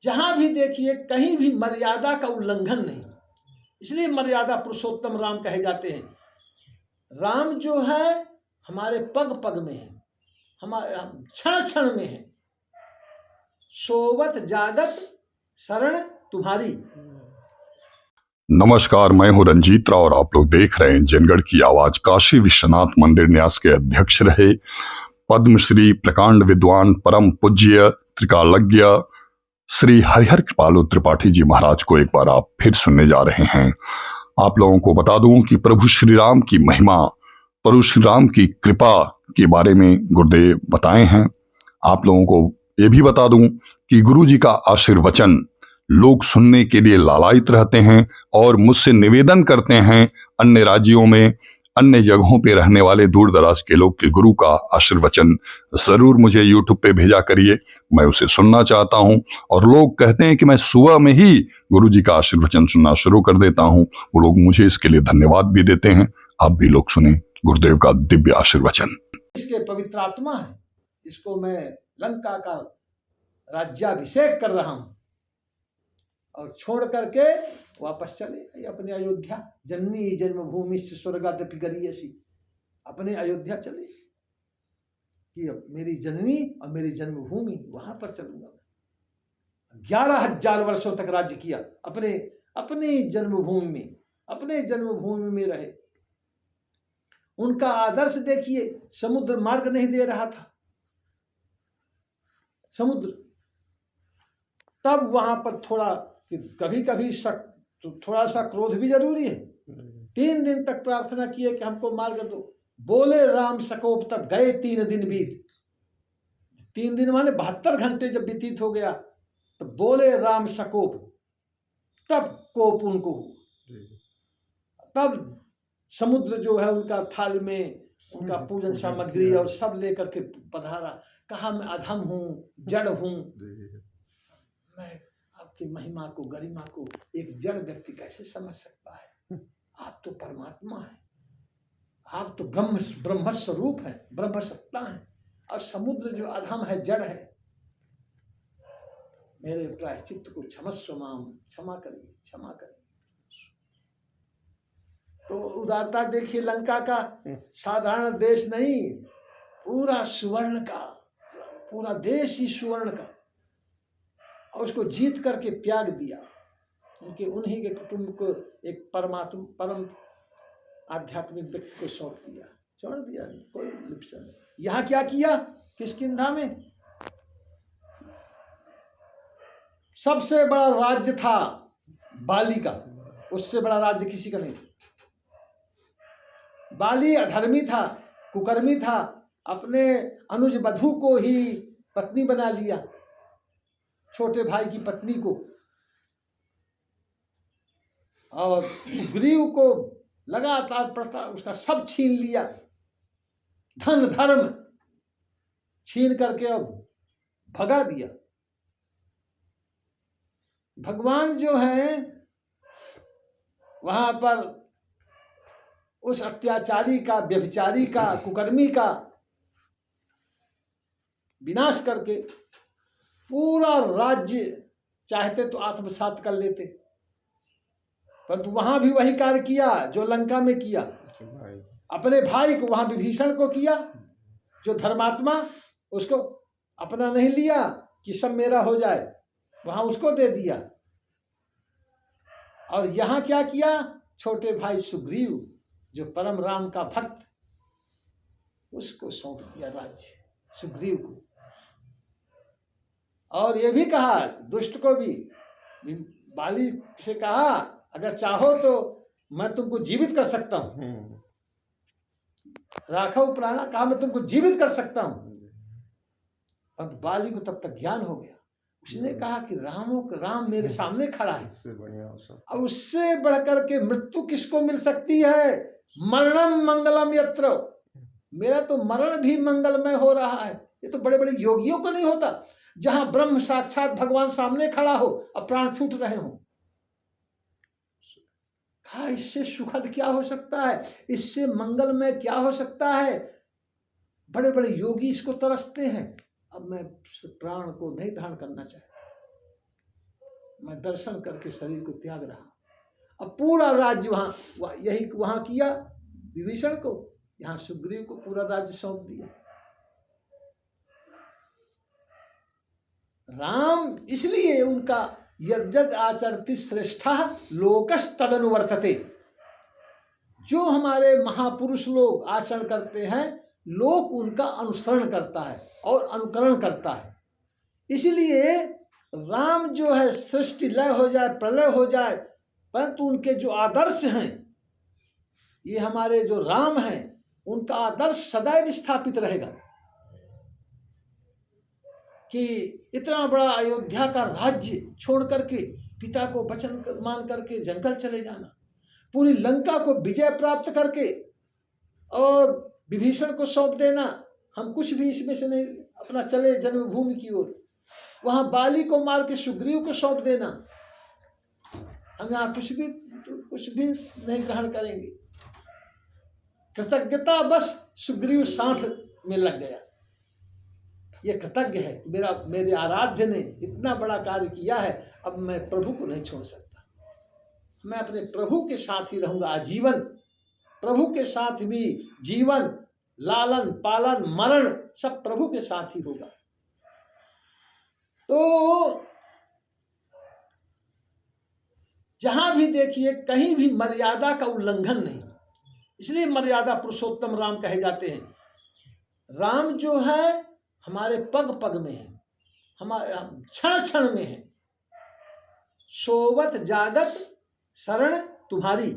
जहां भी देखिए कहीं भी मर्यादा का उल्लंघन नहीं, इसलिए मर्यादा पुरुषोत्तम राम कहे जाते हैं। राम जो है हमारे पग पग में है, हमारे क्षण क्षण में है। सोवत जागत शरण तुम्हारी। नमस्कार, मैं हूं रंजीत राव और आप लोग देख रहे हैं जनगढ़ की आवाज। काशी विश्वनाथ मंदिर न्यास के अध्यक्ष रहे पद्मश्री प्रकांड विद्वान परम पूज्य त्रिकालज्ञ श्री हरिहर कृपालु त्रिपाठी जी महाराज को एक बार आप फिर सुनने जा रहे हैं। आप लोगों को बता दूं कि प्रभु श्री राम की महिमा, प्रभु श्री राम की कृपा के बारे में गुरुदेव बताए हैं। आप लोगों को ये भी बता दूं कि गुरु जी का आशीर्वचन लोग सुनने के लिए लालायित रहते हैं और मुझसे निवेदन करते हैं, अन्य राज्यों में, अन्य जगहों पे रहने वाले दूर दराज के लोग के गुरु का आशीर्वचन जरूर मुझे यूट्यूब पे भेजा करिए, मैं उसे सुनना चाहता हूं। और लोग कहते हैं कि मैं सुबह में ही गुरु जी का आशीर्वचन सुनना शुरू कर देता हूं। वो लोग मुझे इसके लिए धन्यवाद भी देते हैं। आप भी लोग सुने गुरुदेव का दिव्य आशीर्वचन। इसके पवित्र आत्मा है, इसको मैं लंका का राज्याभिषेक कर रहा हूं और छोड़ करके वापस चले अपने अयोध्या। जननी जन्मभूमि स्वर्गादपि गरीयसी, अपने अयोध्या चले कि अब मेरी जननी और मेरी जन्मभूमि, वहां पर चलूंगा। 11,000 वर्षों तक राज्य किया अपने अपनी जन्मभूमि में रहे। उनका आदर्श देखिए, समुद्र मार्ग नहीं दे रहा था, समुद्र। तब वहां पर थोड़ा कभी कभी तो थोड़ा सा क्रोध भी जरूरी है। 3 दिन तक प्रार्थना किए कि हमको मार्ग दो। बोले राम सकोप, तब गए 3 दिन बीत। 3 दिन माने 72 घंटे जब व्यतीत हो गया, तो बोले राम सकोप, तब कोप उनको हुआ। तब समुद्र जो है उनका थाल में उनका पूजन सामग्री और सब लेकर के पधारा। कहा मैं अधम हूं, जड़ हूं, मैं आपकी महिमा को, गरिमा को एक जड़ व्यक्ति कैसे समझ सकता है? आप तो परमात्मा है, आप तो ब्रह्म स्वरूप है, ब्रह्म सत्ता है, और समुद्र जो अधम है, जड़ है। मेरे प्रायश्चित को क्षमस्व माम, क्षमा करिए, क्षमा करिए। तो उदारता देखिए लंका का, साधारण देश नहीं, पूरा सुवर्ण का, पूरा देश ही सुवर्ण का, और उसको जीत करके त्याग दिया। उनके उन्हीं के कुटुंब को एक परम आध्यात्मिक व्यक्ति को सौंप दिया, छोड़ दिया, कोई लिप्सा नहीं। यहां क्या किया? किष्किंधा में सबसे बड़ा राज्य था बाली का, उससे बड़ा राज्य किसी का नहीं। बाली अधर्मी था, कुकर्मी था, अपने अनुज बधू को ही पत्नी बना लिया, छोटे भाई की पत्नी को, और सुग्रीव को लगातार उसका सब छीन लिया, धन धर्म छीन करके अब भगा दिया। भगवान जो है वहां पर उस अत्याचारी का, व्यभिचारी का, कुकर्मी का विनाश करके पूरा राज्य चाहते तो आत्मसात कर लेते, परंतु वहां भी वही कार्य किया जो लंका में किया। अपने भाई को, वहां विभीषण को किया, जो धर्मात्मा, उसको अपना नहीं लिया कि सब मेरा हो जाए, वहां उसको दे दिया। और यहां क्या किया? छोटे भाई सुग्रीव, जो परम राम का भक्त, उसको सौंप दिया राज्य, सुग्रीव को। और ये भी कहा दुष्ट को भी, बाली से कहा अगर चाहो तो मैं तुमको जीवित कर सकता हूं, राघव प्राणा, कहा मैं तुमको जीवित कर सकता हूं। पर बाली को तब तक ज्ञान हो गया, उसने कहा कि राम मेरे सामने खड़ा है, और उससे बढ़कर के मृत्यु किसको मिल सकती है? मरणम मंगलम यत्र, मेरा तो मरण भी मंगलमय हो रहा है। ये तो बड़े बड़े योगियों को नहीं होता, जहां ब्रह्म साक्षात भगवान सामने खड़ा हो और प्राण छूट रहे हो। कहा इससे सुखद क्या हो सकता है, इससे मंगलमय क्या हो सकता है? बड़े बड़े योगी इसको तरसते हैं। अब मैं प्राण को नहीं धारण करना चाहता, मैं दर्शन करके शरीर को त्याग रहा। अब पूरा राज्य वहां किया विभीषण को, यहाँ सुग्रीव को पूरा राज्य सौंप दिया। राम इसलिए उनका यद्यद् आचरति श्रेष्ठा लोकस तदनुवर्तते, जो हमारे महापुरुष लोग आचरण करते हैं लोक उनका अनुसरण करता है और अनुकरण करता है। इसलिए राम जो है सृष्टि लय हो जाए प्रलय हो जाए, परंतु उनके जो आदर्श हैं, ये हमारे जो राम हैं, उनका आदर्श सदैव स्थापित रहेगा। कि इतना बड़ा अयोध्या का राज्य छोड़ करके पिता को वचन मान करके जंगल चले जाना, पूरी लंका को विजय प्राप्त करके और विभीषण को सौंप देना, हम कुछ भी इसमें से नहीं, अपना चले जन्मभूमि की ओर, वहां बाली को मार के सुग्रीव को सौंप देना, हम यहाँ कुछ भी नहीं ग्रहण करेंगे। कृतज्ञता बस सुग्रीव साथ में लग गया, ये कृतज्ञ है, मेरे आराध्य ने इतना बड़ा कार्य किया है, अब मैं प्रभु को नहीं छोड़ सकता, मैं अपने प्रभु के साथ ही रहूंगा आजीवन। प्रभु के साथ भी जीवन, लालन पालन मरण सब प्रभु के साथ ही होगा। तो जहां भी देखिए कहीं भी मर्यादा का उल्लंघन नहीं, इसलिए मर्यादा पुरुषोत्तम राम कहे जाते हैं। राम जो है हमारे पग पग में है, हमारे क्षण क्षण में है। सोवत जागत शरण तुम्हारी,